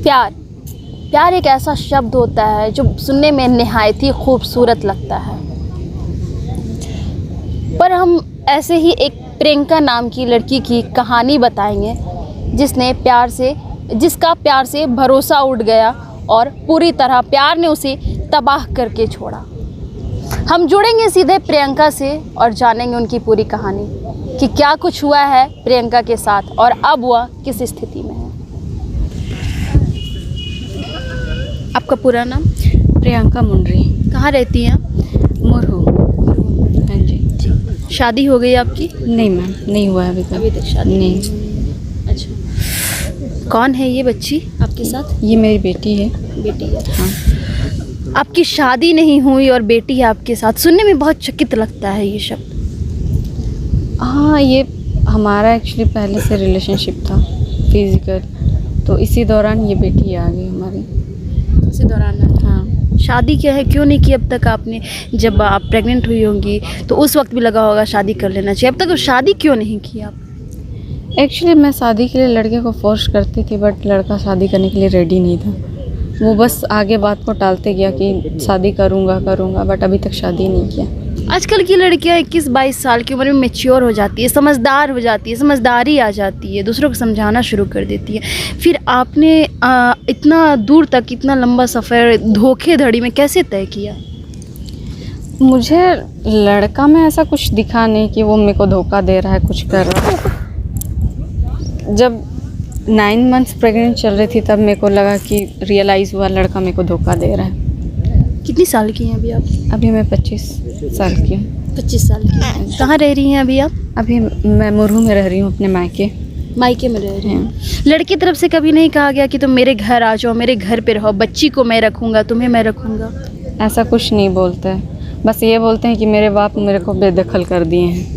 प्यार प्यार एक ऐसा शब्द होता है जो सुनने में निहायत ही खूबसूरत लगता है, पर हम ऐसे ही एक प्रियंका नाम की लड़की की कहानी बताएंगे जिसका प्यार से भरोसा उठ गया और पूरी तरह प्यार ने उसे तबाह करके छोड़ा। हम जुड़ेंगे सीधे प्रियंका से और जानेंगे उनकी पूरी कहानी कि क्या कुछ हुआ है प्रियंका के साथ और अब वह किस स्थिति में है। आपका पूरा नाम? प्रियंका मुंडरी। कहाँ रहती हैं आप? मुरहू। हाँ जी। शादी हो गई आपकी? नहीं मैम, नहीं हुआ है अभी तक। अभी तक शादी नहीं। अच्छा, कौन है ये बच्ची आपके साथ? ये मेरी बेटी है। बेटी है। हाँ। आपकी शादी नहीं हुई और बेटी है आपके साथ, सुनने में बहुत चकित लगता है ये शब्द। हाँ, ये हमारा एक्चुअली पहले से रिलेशनशिप था फिजिकल, तो इसी दौरान ये बेटी आ गई हमारी। इसी दौरान? हाँ। शादी क्या है, क्यों नहीं की अब तक आपने? जब आप प्रेग्नेंट हुई होंगी तो उस वक्त भी लगा होगा शादी कर लेना चाहिए, अब तक तो शादी क्यों नहीं की आप? एक्चुअली मैं शादी के लिए लड़के को फोर्स करती थी, बट लड़का शादी करने के लिए रेडी नहीं था। वो बस आगे बात को टालते गया कि शादी करूँगा, बट अभी तक शादी नहीं किया। आजकल की लड़कियां 21-22 साल की उम्र में मैच्योर हो जाती है, समझदार हो जाती है, समझदारी आ जाती है, दूसरों को समझाना शुरू कर देती है। फिर आपने इतना दूर तक, इतना लंबा सफ़र धोखेधड़ी में कैसे तय किया? मुझे लड़का में ऐसा कुछ दिखा नहीं कि वो मेरे को धोखा दे रहा है, कुछ कर रहा है। जब 9 मंथ्स प्रेग्नेंट चल रही थी तब मेरे को लगा कि रियलाइज़ हुआ लड़का मेरे को धोखा दे रहा है। कितनी साल की हैं अभी आप? अभी मैं 25 साल की हूँ। 25 साल की हैं। कहाँ रह रही हैं अभी आप? अभी मैं मुरहू में रह रही हूँ, अपने मायके में रह रही हैं। लड़की तरफ से कभी नहीं कहा गया कि तुम मेरे घर आ जाओ, मेरे घर पे रहो, बच्ची को मैं रखूँगा, तुम्हें मैं रखूँगा? ऐसा कुछ नहीं बोलते हैं, बस ये बोलते हैं कि मेरे बाप मेरे को बेदखल कर दिए हैं।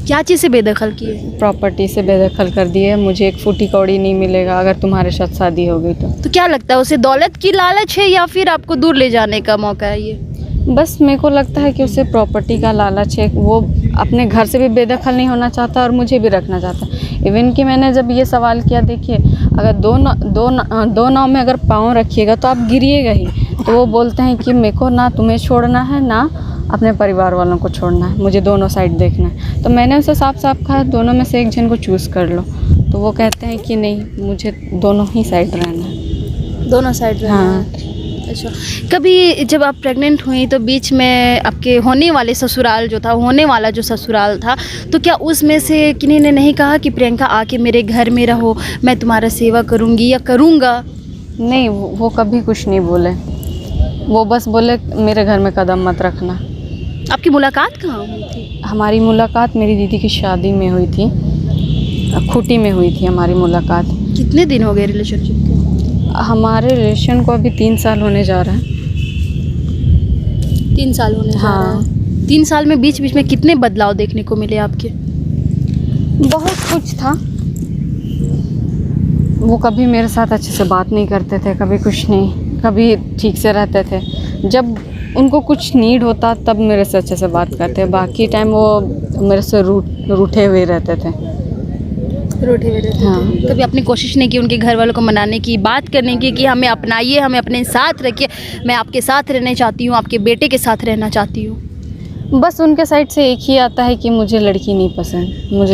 क्या चीज़ से बेदखल किए? प्रॉपर्टी से बेदखल कर दिए। मुझे एक फूटी कौड़ी नहीं मिलेगा अगर तुम्हारे साथ शादी हो गई तो क्या लगता है उसे दौलत की लालच है या फिर आपको दूर ले जाने का मौका है ये? बस मेरे को लगता है कि उसे प्रॉपर्टी का लालच है। वो अपने घर से भी बेदखल नहीं होना चाहता और मुझे भी रखना चाहता। इवन कि मैंने जब ये सवाल किया, देखिए अगर दो नाव में अगर पाँव रखिएगा तो आप गिरिएगा ही। तो वो बोलते हैं कि मेरे को ना तुम्हें छोड़ना है ना अपने परिवार वालों को छोड़ना है, मुझे दोनों साइड देखना है। तो मैंने उसे साफ साफ कहा दोनों में से एक जन को चूज़ कर लो, तो वो कहते हैं कि नहीं, मुझे दोनों ही साइड रहना है। दोनों साइड रहना हाँ। है। अच्छा, कभी जब आप प्रेग्नेंट हुई तो बीच में आपके होने वाला जो ससुराल था, तो क्या उसमें से किन्हीं ने नहीं कहा कि प्रियंका आके मेरे घर में रहो, मैं तुम्हारा सेवा करूँगी या करूँगा? नहीं, वो कभी कुछ नहीं बोले। वो बस बोले मेरे घर में कदम मत रखना। आपकी मुलाकात कहाँ हुई थी? हमारी मुलाकात मेरी दीदी की शादी में हुई थी, खूटी में हुई थी हमारी मुलाकात। कितने दिन हो गए रिलेशनशिप के? हमारे रिलेशन को अभी 3 साल होने जा रहा है। 3 साल होने जा रहा है। 3 साल में बीच में कितने बदलाव देखने को मिले आपके? बहुत कुछ था। वो कभी मेरे साथ अच्छे से बात नहीं करते थे, कभी कुछ नहीं, कभी ठीक से रहते थे। जब उनको कुछ नीड होता तब मेरे से अच्छे से बात करते, बाकी टाइम वो मेरे से रूठे हुए रहते थे। हाँ। कभी आपने कोशिश नहीं की उनके घर वालों को मनाने की, बात करने की कि हमें अपनाइए, हमें अपने साथ रखिए, मैं आपके साथ रहना चाहती हूँ, आपके बेटे के साथ रहना चाहती हूँ? बस उनके साइड से एक ही आता है कि मुझे लड़की नहीं पसंद, मुझे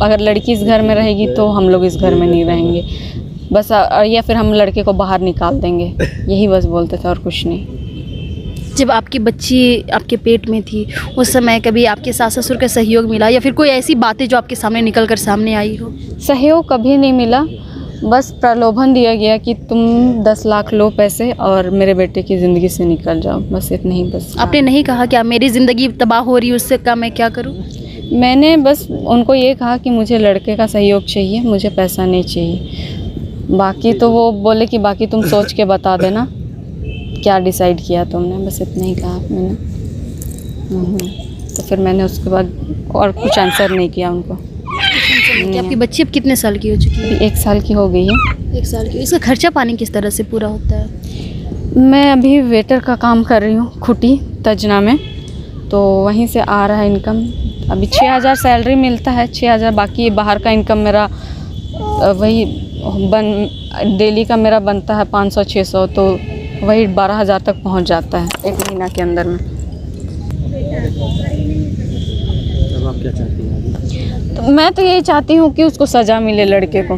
अगर लड़की इस घर में रहेगी तो हम लोग इस घर में नहीं रहेंगे बस, या फिर हम लड़के को बाहर निकाल देंगे, यही बस बोलते थे और कुछ नहीं। जब आपकी बच्ची आपके पेट में थी उस समय कभी आपके सास ससुर का सहयोग मिला या फिर कोई ऐसी बातें जो आपके सामने निकल कर सामने आई हो? सहयोग कभी नहीं मिला, बस प्रलोभन दिया गया कि तुम 10 लाख लो पैसे और मेरे बेटे की ज़िंदगी से निकल जाओ, बस इतना ही। बस आपने नहीं कहा क्या मेरी ज़िंदगी तबाह हो रही है, उससे क्या मैं क्या करूं? मैंने बस उनको ये कहा कि मुझे लड़के का सहयोग चाहिए, मुझे पैसा नहीं चाहिए। बाकी तो वो बोले कि बाकी तुम सोच के बता देना क्या डिसाइड किया तुमने, बस इतना ही कहा मैंने। तो फिर मैंने उसके बाद और कुछ आंसर नहीं किया उनको। कि आपकी बच्ची अब कितने साल की हो चुकी है? 1 साल की हो गई है। 1 साल की। इसका खर्चा पानी किस तरह से पूरा होता है? मैं अभी वेटर का काम कर रही हूँ खूटी तजना में, तो वहीं से आ रहा है इनकम। अभी 6000 सैलरी मिलता है, 6000, बाकी बाहर का इनकम मेरा वही डेली का मेरा बनता है 500-600, तो वही 12,000 तक पहुंच जाता है एक महीना के अंदर में। अब आप क्या चाहती हैं? तो मैं तो यही चाहती हूँ कि उसको सज़ा मिले, लड़के को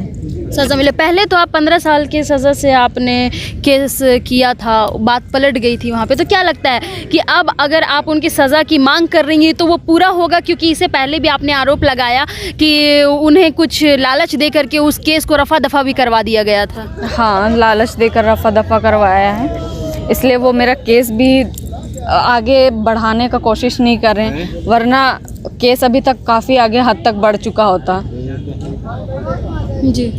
सज़ा मिले। पहले तो आप 15 साल की सज़ा से आपने केस किया था, बात पलट गई थी वहाँ पे, तो क्या लगता है कि अब अगर आप उनकी सज़ा की मांग कर रही हैं तो वो पूरा होगा? क्योंकि इससे पहले भी आपने आरोप लगाया कि उन्हें कुछ लालच दे करके उस केस को रफ़ा दफ़ा भी करवा दिया गया था। हाँ, लालच देकर रफ़ा दफ़ा करवाया है, इसलिए वो मेरा केस भी आगे बढ़ाने का कोशिश नहीं कर रहे हैं, वरना केस अभी तक काफ़ी आगे हद तक बढ़ चुका होता। जी,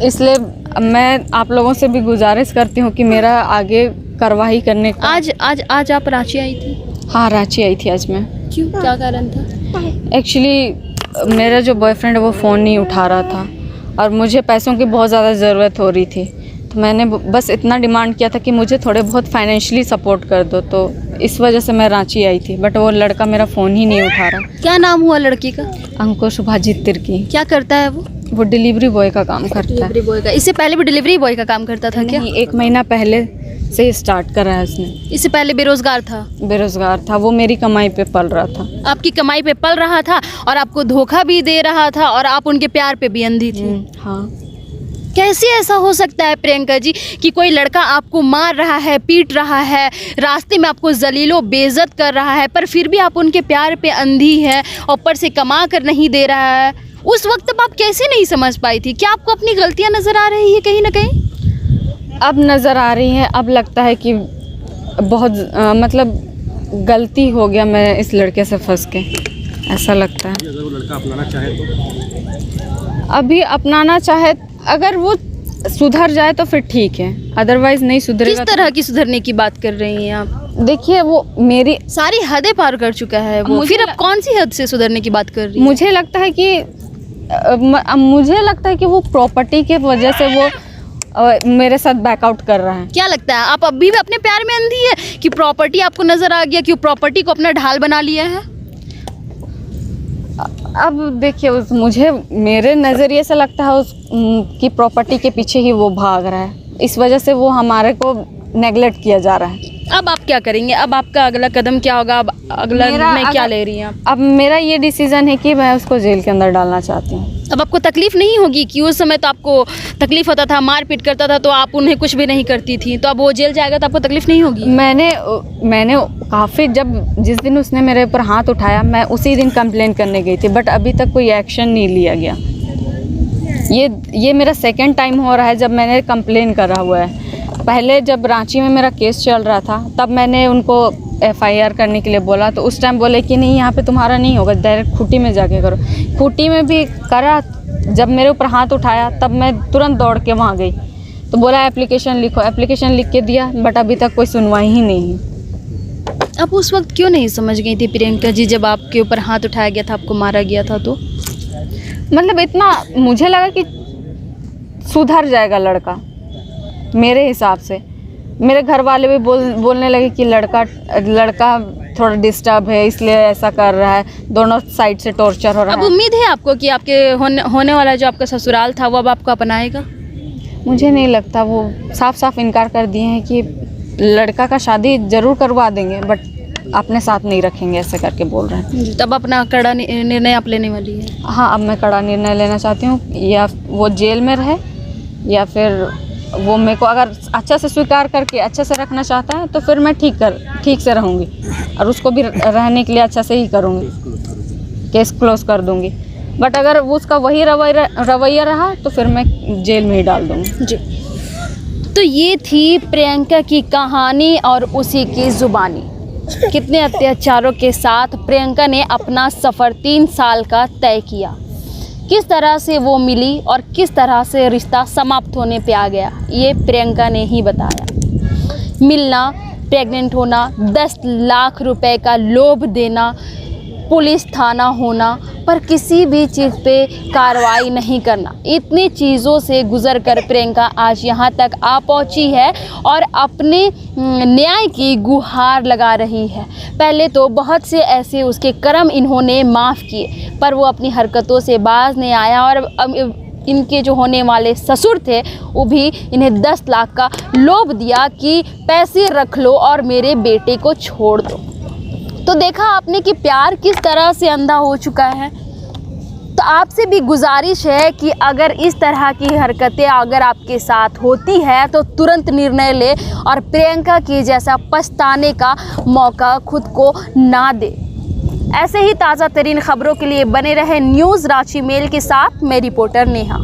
इसलिए मैं आप लोगों से भी गुजारिश करती हूँ कि मेरा आगे कार्रवाई करने का। आज आप रांची आई थी? हाँ, रांची आई थी आज मैं। क्यों, क्या कारण था? एक्चुअली मेरा जो बॉयफ्रेंड है वो फ़ोन नहीं उठा रहा था और मुझे पैसों की बहुत ज़्यादा ज़रूरत हो रही थी, तो मैंने बस इतना डिमांड किया था कि मुझे थोड़े बहुत फाइनेंशियली सपोर्ट कर दो, तो इस वजह से मैं रांची आई थी। बट वो लड़का मेरा फ़ोन ही नहीं उठा रहा। क्या नाम हुआ लड़की का? अंकुश सुभाजीत तिर्की। क्या करता है वो डिलीवरी बॉय का काम करता है। डिलीवरी बॉय का? इससे पहले भी डिलीवरी बॉय का काम करता था क्या? नहीं, 1 महीना पहले से ही स्टार्ट करा है उसने। इससे पहले बेरोजगार था? बेरोजगार था, वो मेरी कमाई पे पल रहा था। आपकी कमाई पे पल रहा था और आपको धोखा भी दे रहा था और आप उनके प्यार पे भी अंधी थी। हाँ। कैसे ऐसा हो सकता है प्रियंका जी कि कोई लड़का आपको मार रहा है, पीट रहा है, रास्ते में आपको जलीलो बेइज्जत कर रहा है, पर फिर भी आप उनके प्यार पे अंधी है, ऊपर से कमा कर नहीं दे रहा है? उस वक्त तब आप कैसे नहीं समझ पाई थी? क्या आपको अपनी गलतियां नज़र आ रही है कहीं ना कहीं? अब नज़र आ रही है, अब लगता है कि बहुत मतलब गलती हो गया मैं इस लड़के से फंस के, ऐसा लगता है। अगर वो लड़का अपनाना चाहे तो? अभी अपनाना चाहे, अगर वो सुधर जाए तो फिर ठीक है, अदरवाइज नहीं सुधरेगा। किस तरह की सुधरने की बात कर रही हैं आप? देखिए, वो मेरी सारी हदें पार कर चुका है वो, फिर अब कौन सी हद से सुधरने की बात कर रही है? मुझे लगता है कि वो प्रॉपर्टी के वजह से वो मेरे साथ बैकआउट कर रहा है। क्या लगता है आप अभी भी अपने प्यार में अंधी है कि प्रॉपर्टी आपको नजर आ गया, कि प्रॉपर्टी को अपना ढाल बना लिया है? अब देखिए, मुझे मेरे नज़रिए से लगता है कि प्रॉपर्टी के पीछे ही वो भाग रहा है, इस वजह से वो हमारे को नेगलेक्ट किया जा रहा है। अब आप क्या करेंगे? अब आपका अगला कदम क्या होगा? अब अगला निर्णय क्या ले रही हैं आप? अब मेरा ये डिसीज़न है कि मैं उसको जेल के अंदर डालना चाहती हूँ। अब आपको तकलीफ नहीं होगी कि उस समय तो आपको तकलीफ होता था, मारपीट करता था तो आप उन्हें कुछ भी नहीं करती थी, तो अब वो जेल जाएगा तो आपको तकलीफ नहीं होगी? मैंने काफ़ी, जिस दिन उसने मेरे ऊपर हाथ उठाया मैं उसी दिन कंप्लेन करने गई थी, बट अभी तक कोई एक्शन नहीं लिया गया। ये मेरा सेकंड टाइम हो रहा है जब मैंने कंप्लेन करा हुआ है। पहले जब रांची में मेरा केस चल रहा था तब मैंने उनको FIR करने के लिए बोला, तो उस टाइम बोले कि नहीं, यहाँ पे तुम्हारा नहीं होगा, डायरेक्ट खूंटी में जाके करो। खूंटी में भी करा, जब मेरे ऊपर हाथ उठाया तब मैं तुरंत दौड़ के वहाँ गई, तो बोला एप्लीकेशन लिखो। एप्लीकेशन लिख के दिया, बट अभी तक कोई सुनवाई ही नहीं है। आप उस वक्त क्यों नहीं समझ गई थी प्रियंका जी, जब आपके ऊपर हाथ उठाया गया था, आपको मारा गया था? तो मतलब इतना मुझे लगा कि सुधर जाएगा लड़का, मेरे हिसाब से। मेरे घर वाले भी बोलने लगे कि लड़का थोड़ा डिस्टर्ब है, इसलिए ऐसा कर रहा है, दोनों साइड से टॉर्चर हो रहा है। अब उम्मीद है आपको कि आपके होने वाला जो आपका ससुराल था वो अब आपको अपनाएगा? मुझे नहीं लगता, वो साफ साफ इनकार कर दिए हैं कि लड़का का शादी ज़रूर करवा देंगे, बट अपने साथ नहीं रखेंगे, ऐसे करके बोल रहे हैं। तब अपना कड़ा निर्णय आप लेने वाली है? हाँ, अब मैं कड़ा निर्णय लेना चाहती हूँ, या वो जेल में रहे या फिर वो मेरे को अगर अच्छा से स्वीकार करके अच्छे से रखना चाहता है तो फिर मैं ठीक से रहूँगी, और उसको भी रहने के लिए अच्छा से ही करूँगी, केस क्लोज कर दूँगी। बट अगर वो उसका वही रवैया रहा तो फिर मैं जेल में ही डाल दूँगी। जी, तो ये थी प्रियंका की कहानी और उसी की ज़ुबानी। कितने अत्याचारों के साथ प्रियंका ने अपना सफ़र 3 साल का तय किया, किस तरह से वो मिली और किस तरह से रिश्ता समाप्त होने पे आ गया, ये प्रियंका ने ही बताया। मिलना, प्रेग्नेंट होना, 10 लाख रुपए का लोभ देना, पुलिस थाना होना, पर किसी भी चीज़ पे कार्रवाई नहीं करना, इतनी चीज़ों से गुज़र कर प्रियंका आज यहाँ तक आ पहुँची है और अपने न्याय की गुहार लगा रही है। पहले तो बहुत से ऐसे उसके कर्म इन्होंने माफ़ किए, पर वो अपनी हरकतों से बाज नहीं आया और इनके जो होने वाले ससुर थे वो भी इन्हें 10 लाख का लोभ दिया कि पैसे रख लो और मेरे बेटे को छोड़ दो। तो देखा आपने कि प्यार किस तरह से अंधा हो चुका है। तो आपसे भी गुजारिश है कि अगर इस तरह की हरकतें अगर आपके साथ होती है तो तुरंत निर्णय ले और प्रियंका के जैसा पछताने का मौका खुद को ना दे। ऐसे ही ताज़ा तरीन खबरों के लिए बने रहे न्यूज़ रांची मेल के साथ। मैं रिपोर्टर नेहा।